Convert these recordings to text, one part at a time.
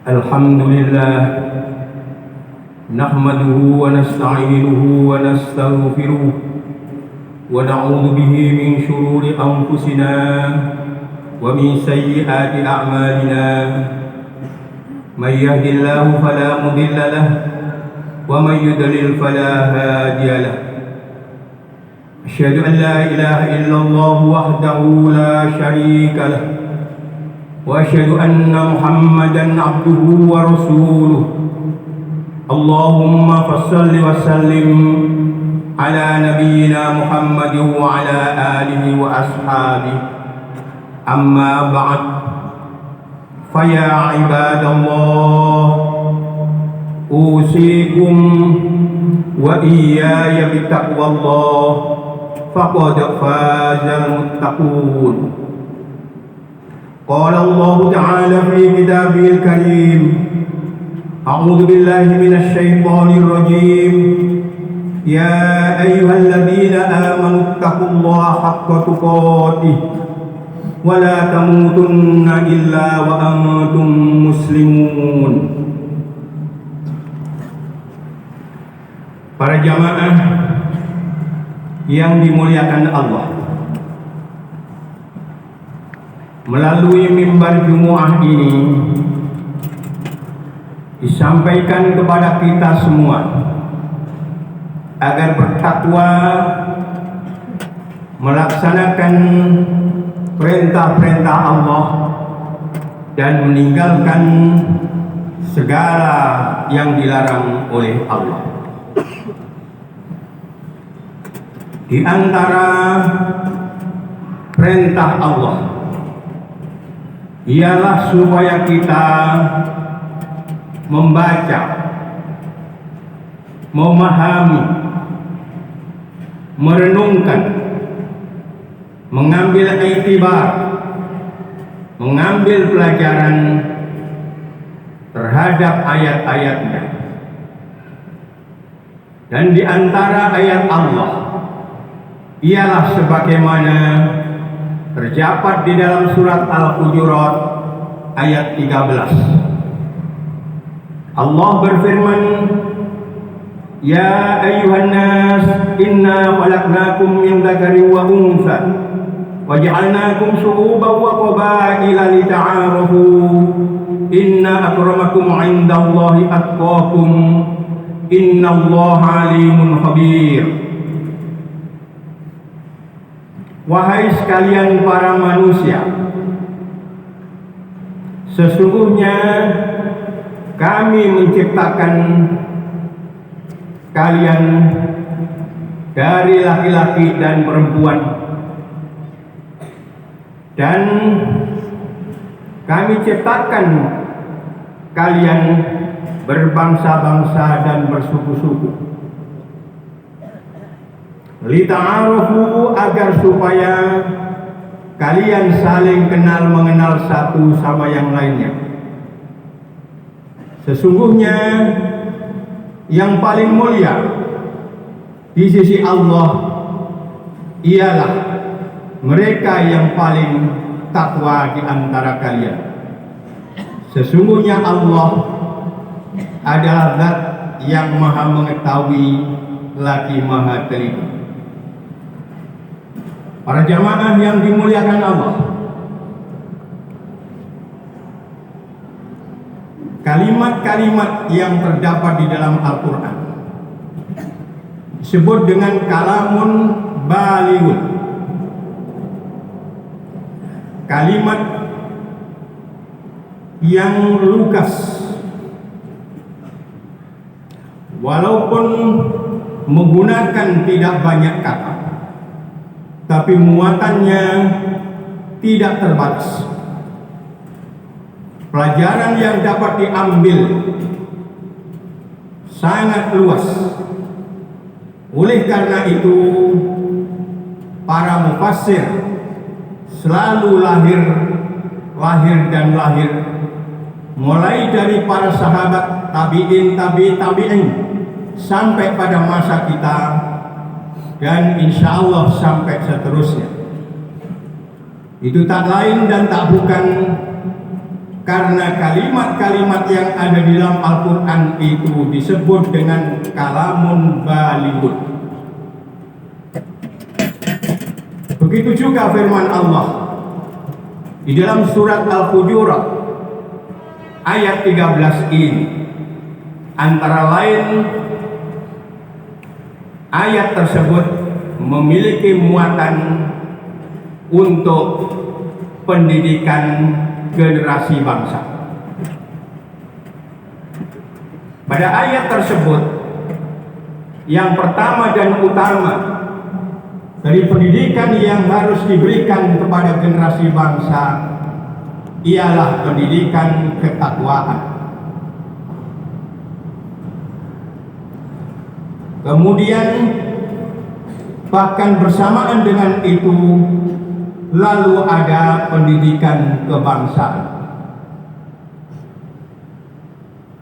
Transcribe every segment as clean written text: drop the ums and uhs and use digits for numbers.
Alhamdulillah, nahmaduhu wa nasta'inuhu wa nastaghfiruh wa na'udzu bihi min shururi anfusina wa min sayyiati a'malina. Man yahdihillahu fala mudilla lahu wa man yudlil fala hadiya lahu. Asyhadu an la ilaha illallah wahdahu la syarika lahu wa asyhadu anna Muhammadan abduhu wa rasuluh. Allahumma fassalli wa sallim ala nabiyyina Muhammad wa ala alihi wa ashabihi. Amma ba'd, fa ya ibadallah, usikum wa iyaya bittaqwallah, faqad fazal muttaqun. Qala Allah Ta'ala fi kitabihil karim, a'udzu billahi minasy syaithanir rajim. Ya ayyuhalladzina amanu taqullaha haqqa tuqatih wa la tamutunna illa wa antum muslimun. Para jamaah yang dimuliakan Allah, melalui mimbar Jumu'ah ini disampaikan kepada kita semua agar bertakwa, melaksanakan perintah-perintah Allah dan meninggalkan segala yang dilarang oleh Allah. Di antara perintah Allah ialah supaya kita membaca, memahami, merenungkan, mengambil iktibar, mengambil pelajaran terhadap ayat-ayatnya. Dan di antara ayat Allah ialah sebagaimana terdapat di dalam surat Al-Hujurat ayat 13. Allah berfirman, Ya ayyuhan nas, inna khalaqnakum min dzakarin wa untha wa ja'alnakum syu'uban wa qabaila lita'arafu, inna akramakum 'indallahi atqakum, innallaha 'alimun khabir. Wahai sekalian para manusia, sesungguhnya kami menciptakan kalian dari laki-laki dan perempuan, dan kami ciptakan kalian berbangsa-bangsa dan bersuku-suku. Lita'arufu, agar supaya kalian saling kenal mengenal satu sama yang lainnya. Sesungguhnya yang paling mulia di sisi Allah ialah mereka yang paling takwa di antara kalian. Sesungguhnya Allah adalah Zat yang Maha mengetahui lagi Maha teliti. Para jamaah yang dimuliakan Allah, kalimat-kalimat yang terdapat di dalam Al-Quran disebut dengan kalamun balighun, kalimat yang lugas, walaupun menggunakan tidak banyak kata, tapi muatannya tidak terbatas. Pelajaran yang dapat diambil sangat luas. Oleh karena itu, para mufassir selalu lahir mulai dari para sahabat, tabi'in, tabi'in sampai pada masa kita, dan insya Allah sampai seterusnya. Itu tak lain dan tak bukan karena kalimat-kalimat yang ada di dalam Al-Quran itu disebut dengan kalamun balighun. Begitu juga firman Allah di dalam surat Al-Hujurat ayat 13 ini, antara lain ayat tersebut memiliki muatan untuk pendidikan generasi bangsa. Pada ayat tersebut, yang pertama dan utama dari pendidikan yang harus diberikan kepada generasi bangsa ialah pendidikan ketakwaan. Kemudian bahkan bersamaan dengan itu lalu ada pendidikan kebangsaan.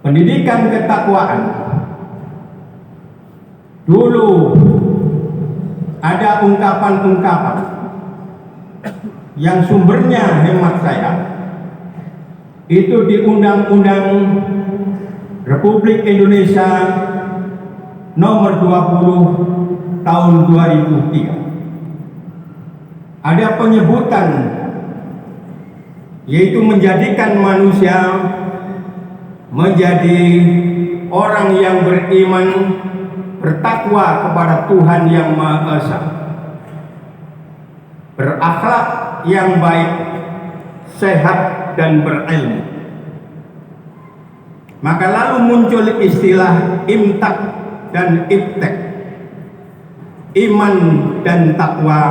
Pendidikan ketakwaan. Dulu ada ungkapan-ungkapan yang sumbernya hemat saya itu di Undang-Undang Republik Indonesia nomor 20 tahun 2003. Ada penyebutan yaitu menjadikan manusia menjadi orang yang beriman, bertakwa kepada Tuhan yang Maha Esa, berakhlak yang baik, sehat dan berilmu. Maka lalu muncul istilah imtak dan ibtek, iman dan takwa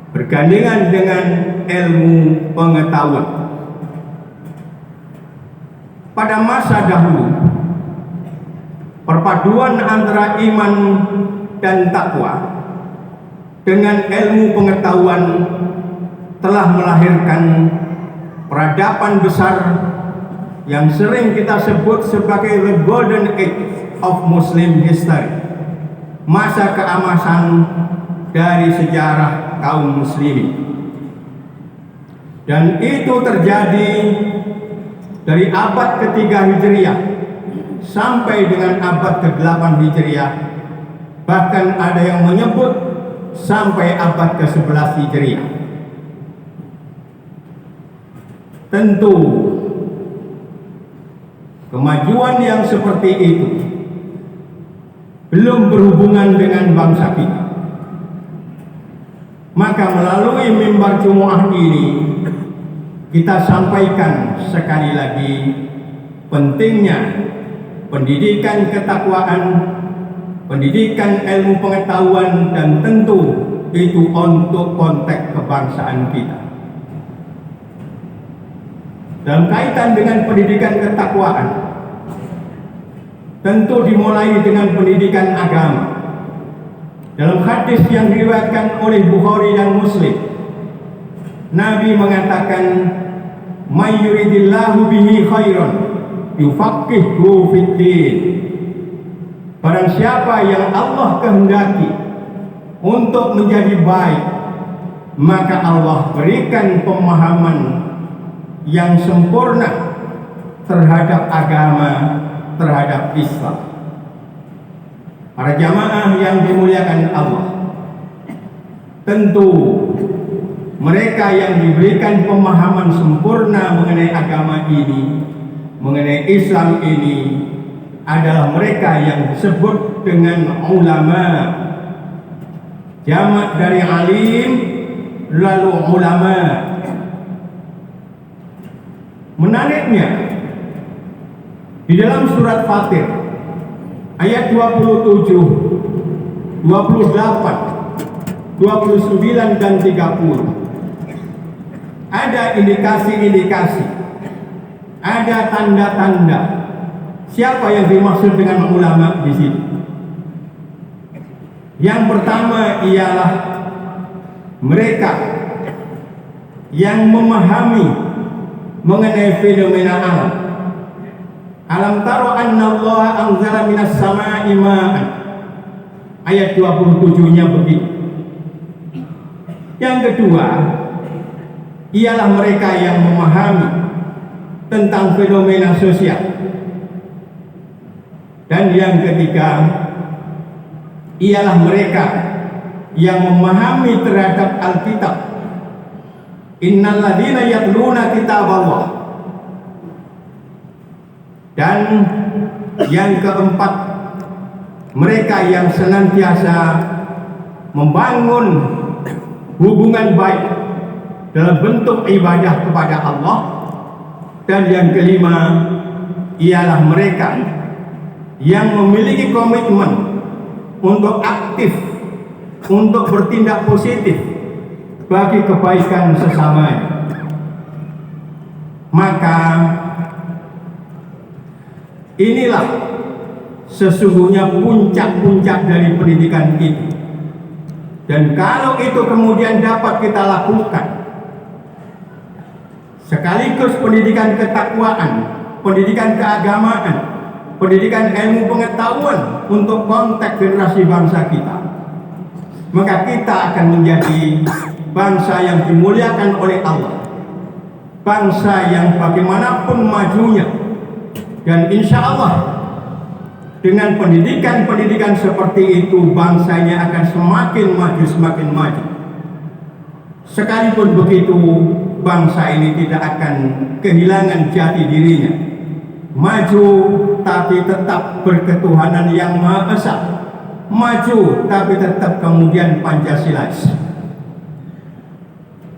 bergandengan dengan ilmu pengetahuan. Pada masa dahulu, perpaduan antara iman dan takwa dengan ilmu pengetahuan telah melahirkan peradaban besar yang sering kita sebut sebagai the golden age of Muslim history, masa keemasan dari sejarah kaum muslimin. Dan itu terjadi dari abad ketiga Hijriah sampai dengan abad ke-8 Hijriah, bahkan ada yang menyebut sampai abad ke-11 Hijriah. Tentu kemajuan yang seperti itu belum berhubungan dengan bangsa kita. Maka melalui mimbar Jumu'ah ini kita sampaikan sekali lagi pentingnya pendidikan ketakwaan, pendidikan ilmu pengetahuan, dan tentu itu untuk konteks kebangsaan kita. Dalam kaitan dengan pendidikan ketakwaan, tentu dimulai dengan pendidikan agama. Dalam hadis yang diriwayatkan oleh Bukhari dan Muslim, Nabi mengatakan, "May yuridillahu bihi khairan yufaqqihhu fid-din." Barang siapa yang Allah kehendaki untuk menjadi baik, maka Allah berikan pemahaman yang sempurna terhadap agama, terhadap Islam. Para jamaah yang dimuliakan Allah, tentu mereka yang diberikan pemahaman sempurna mengenai agama ini, mengenai Islam ini, adalah mereka yang disebut dengan ulama. Jamak dari alim lalu ulama. Menariknya, di dalam surat Fatir ayat 27, 28, 29 dan 30 ada indikasi-indikasi, ada tanda-tanda siapa yang dimaksud dengan ulama di sini. Yang pertama ialah mereka yang memahami mengenai fenomena alam. Alam taro anna Allah anzala minas sama'i ma'an. Ayat 27-nya begitu. Yang kedua ialah mereka yang memahami tentang fenomena sosial. Dan yang ketiga ialah mereka yang memahami terhadap Alkitab. Innal ladzina yatluna kitaballah. Dan yang keempat, mereka yang senantiasa membangun hubungan baik dalam bentuk ibadah kepada Allah. Dan yang kelima ialah mereka yang memiliki komitmen untuk aktif, untuk bertindak positif bagi kebaikan sesamanya. Maka inilah sesungguhnya puncak-puncak dari pendidikan itu. Dan kalau itu kemudian dapat kita lakukan, sekaligus pendidikan ketakwaan, pendidikan keagamaan, pendidikan ilmu pengetahuan untuk konteks generasi bangsa kita, maka kita akan menjadi bangsa yang dimuliakan oleh Allah, bangsa yang bagaimanapun majunya. Dan insya Allah dengan pendidikan seperti itu, bangsanya akan semakin maju, semakin maju. Sekalipun begitu, bangsa ini tidak akan kehilangan jati dirinya, maju tapi tetap berketuhanan yang Maha Esa, maju tapi tetap kemudian Pancasilais.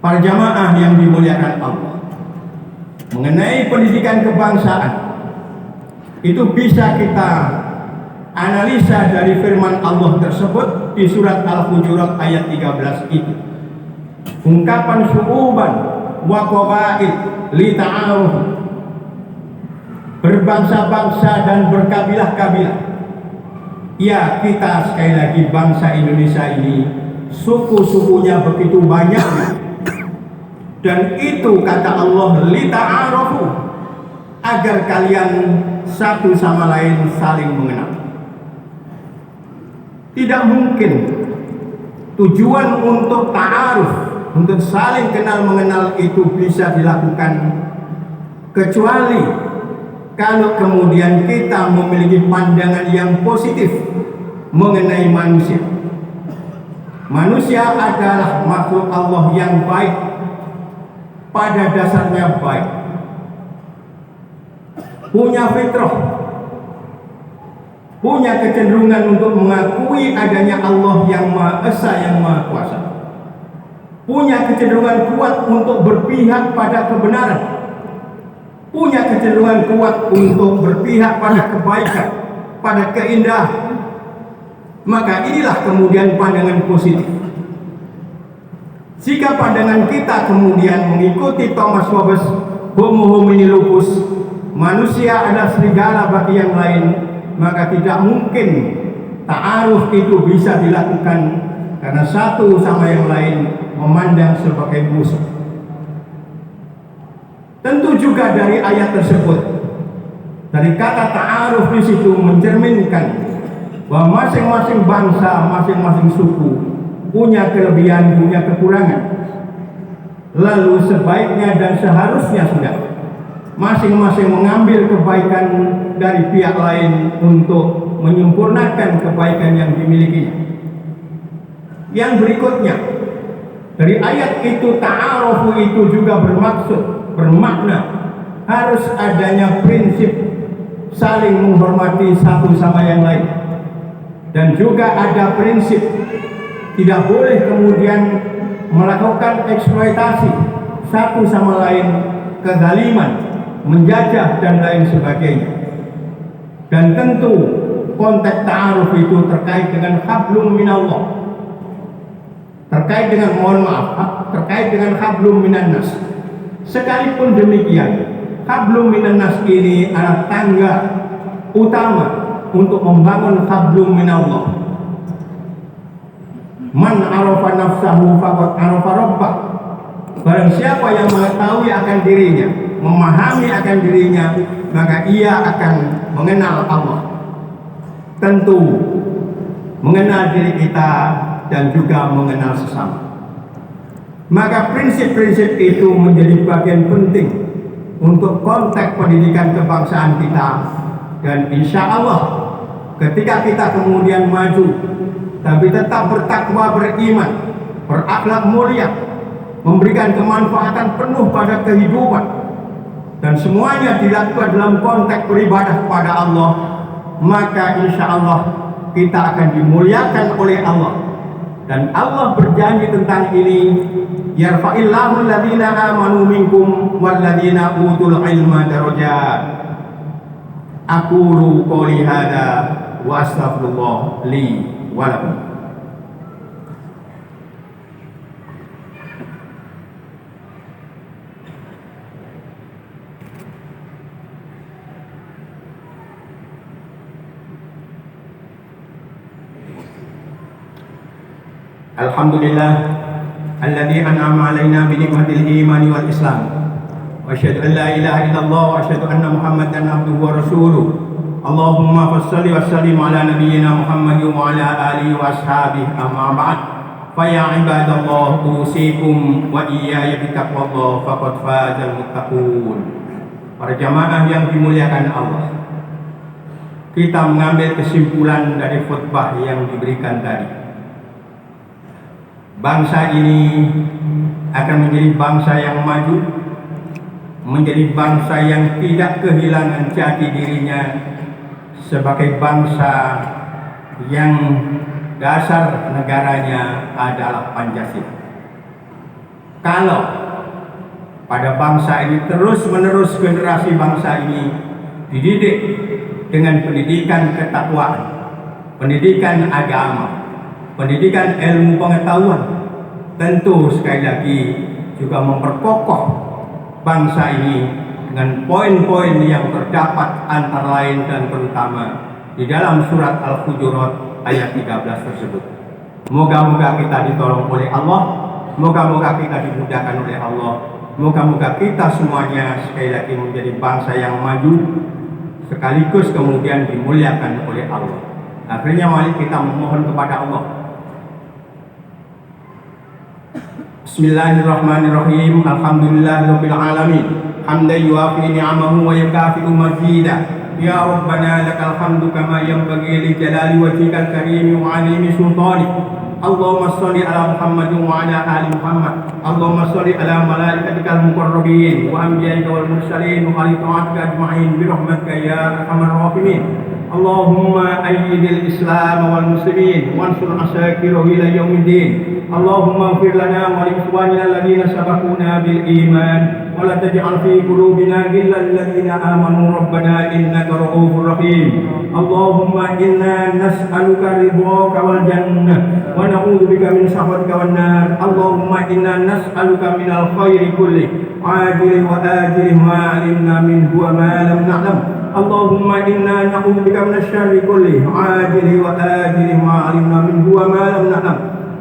Para jamaah yang dimuliakan Allah, mengenai pendidikan kebangsaan itu bisa kita analisa dari firman Allah tersebut di surat Al-Hujurat ayat 13 itu. Ungkapan syu'uban wa qabail li ta'aruf, berbangsa-bangsa dan berkabilah-kabilah. Ya, kita sekali lagi bangsa Indonesia ini suku-sukunya begitu banyak, dan itu kata Allah li ta'arufu, agar kalian satu sama lain saling mengenal. Tidak mungkin tujuan untuk ta'aruf, untuk saling kenal mengenal itu bisa dilakukan kecuali kalau kemudian kita memiliki pandangan yang positif mengenai manusia. Manusia adalah makhluk Allah yang baik, pada dasarnya baik, punya fitrah, punya kecenderungan untuk mengakui adanya Allah yang Maha Esa, yang Maha Kuasa, punya kecenderungan kuat untuk berpihak pada kebenaran, punya kecenderungan kuat untuk berpihak pada kebaikan, pada keindahan. Maka inilah kemudian pandangan positif. Jika pandangan kita kemudian mengikuti Thomas Hobbes, homo homini lupus, manusia adalah serigala bagi yang lain, maka tidak mungkin ta'aruf itu bisa dilakukan, karena satu sama yang lain memandang sebagai musuh. Tentu juga dari ayat tersebut, dari kata ta'aruf di situ mencerminkan bahwa masing-masing bangsa, masing-masing suku punya kelebihan, punya kekurangan. Lalu sebaiknya dan seharusnya sudah masing-masing mengambil kebaikan dari pihak lain untuk menyempurnakan kebaikan yang dimilikinya. Yang berikutnya, dari ayat itu ta'arufu itu juga bermakna harus adanya prinsip saling menghormati satu sama yang lain. Dan juga ada prinsip tidak boleh kemudian melakukan eksploitasi satu sama lain, kezaliman, menjajah dan lain sebagainya. Dan tentu konteks ta'aruf itu terkait dengan hablum minallah, terkait dengan, mohon maaf, terkait dengan hablum minannas. Sekalipun demikian, hablum minannas ini adalah tangga utama untuk membangun hablum minallah. Man arafa nafsahu faqad arafa rabbah. Barang siapa yang mengetahui akan dirinya, memahami akan dirinya, maka ia akan mengenal Allah. Tentu mengenal diri kita dan juga mengenal sesama. Maka prinsip-prinsip itu menjadi bagian penting untuk konteks pendidikan kebangsaan kita. Dan insya Allah ketika kita kemudian maju tapi tetap bertakwa, beriman, berakhlak mulia, memberikan kemanfaatan penuh pada kehidupan, dan semuanya dilakukan dalam konteks beribadah kepada Allah, maka insya Allah kita akan dimuliakan oleh Allah. Dan Allah berjanji tentang ini, yarfa'illahu alladhina amanu minkum walladhina utul ilma darajat. Aqulu qouli hadza wa astaghfirullah li wa lakum. Alhamdulillah alladzi an'ama 'alaina bi ni'matil imani wal islam. Wa asyhadu an la ilaha illallah wa asyhadu anna Muhammadan abduhu wa rasuluh. Allahumma shalli wa sallim ala nabiyyina Muhammad wa ala alihi wa ashabihi amma ba'd. Fa ya ibadallah usikum wa iyaya bi taqwallah faqad fazal muttaqun. Para jamaah yang dimuliakan Allah, kita mengambil kesimpulan dari khutbah yang diberikan tadi. Bangsa ini akan menjadi bangsa yang maju, menjadi bangsa yang tidak kehilangan jati dirinya sebagai bangsa yang dasar negaranya adalah Pancasila. Kalau pada bangsa ini terus-menerus generasi bangsa ini dididik dengan pendidikan ketakwaan, pendidikan agama, pendidikan ilmu pengetahuan, tentu sekali lagi juga memperkokoh bangsa ini dengan poin-poin yang terdapat antara lain dan terutama di dalam surat Al-Hujurat ayat 13 tersebut. Moga-moga kita ditolong oleh Allah, moga-moga kita dimudahkan oleh Allah, moga-moga kita semuanya sekali lagi menjadi bangsa yang maju sekaligus kemudian dimuliakan oleh Allah. Akhirnya mari kita memohon kepada Allah. Bismillahirrahmanirrahim. Alhamdulillahirabbil alamin. Hamdan yuwafi ni'amahu wa yukafi'u mazidah. Ya Rabbana lakal hamdu kama yanbaghi li jalali wajhikal karim wa 'azimi sultanik. Allahumma shalli ala Muhammad wa ala ali Muhammad. Allahumma shalli ala malaikatikal muqarrabin wa anbiya'ika wal mursalin wa ali ta'atika ajma'in bi rahmatika ya arhamar rahimin. Allahumma ayyidil Islam wal muslimin wansur asakirahu ila yaumiddin. Allahumma ighfir lana wa li ikhwanina alladhina sabaquna bil iman wa la taj'al fi qulubina ghillan lil ladzina amanu rabbana innaka ra'ufur rahim. Allahumma inna nas'aluka ridhaka wal jannah wa na'udzu bika min sakhatika wan nar. Allahumma inna nas'aluka minal khairi kulli ajili wa ajili ma 'alimna minhu wa ma lam na'lam. Allahumma inna na'udzu bika minasy syarri kulli ajili wa ajili ma 'alimna minhu wa ma lam na'lam.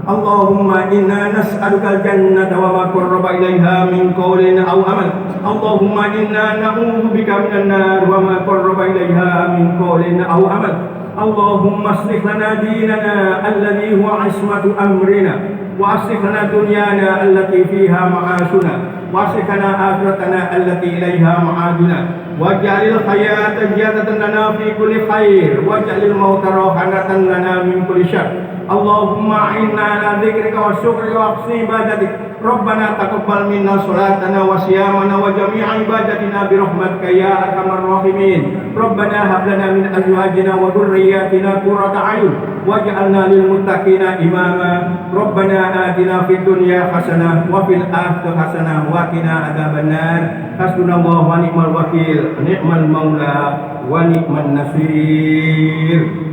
Allahumma inna nas'aluka al-jannata wa ma qarraba ilaiha min qawlin aw amal. Allahumma inna na'udzu bika minan nar wa ma qarraba ilaiha min qawlin aw amal. Allahumma aslih lana dinana alladhi huwa 'ismatu amrina wa aslih lana dunyana allati fiha ma'ashuna wa aslih lana akhiratana allati ilaiha ma'aduna waj'alil hayata ziyadatan lana fi kulli khair waj'alil mauta rahatan lana min kulli syarr. Allahumma inna ala dzikrika wa syukrika wa husni ibadatik. Rabbana taqabbal minna salatana wa siyamana wa jami'a ibadatina bi rahmatika ya arhamar rahimin. Rabbana hab lana min azwajina wa dhurriyyatina qurrata a'yun waj'alna lil muttaqina imama. Rabbana atina fid dunya hasanah wa fil akhirati hasanah wa qina adzabannar. Hasbunallahu wa ni'mal wakil, ni'mal maula wa ni'man nasir.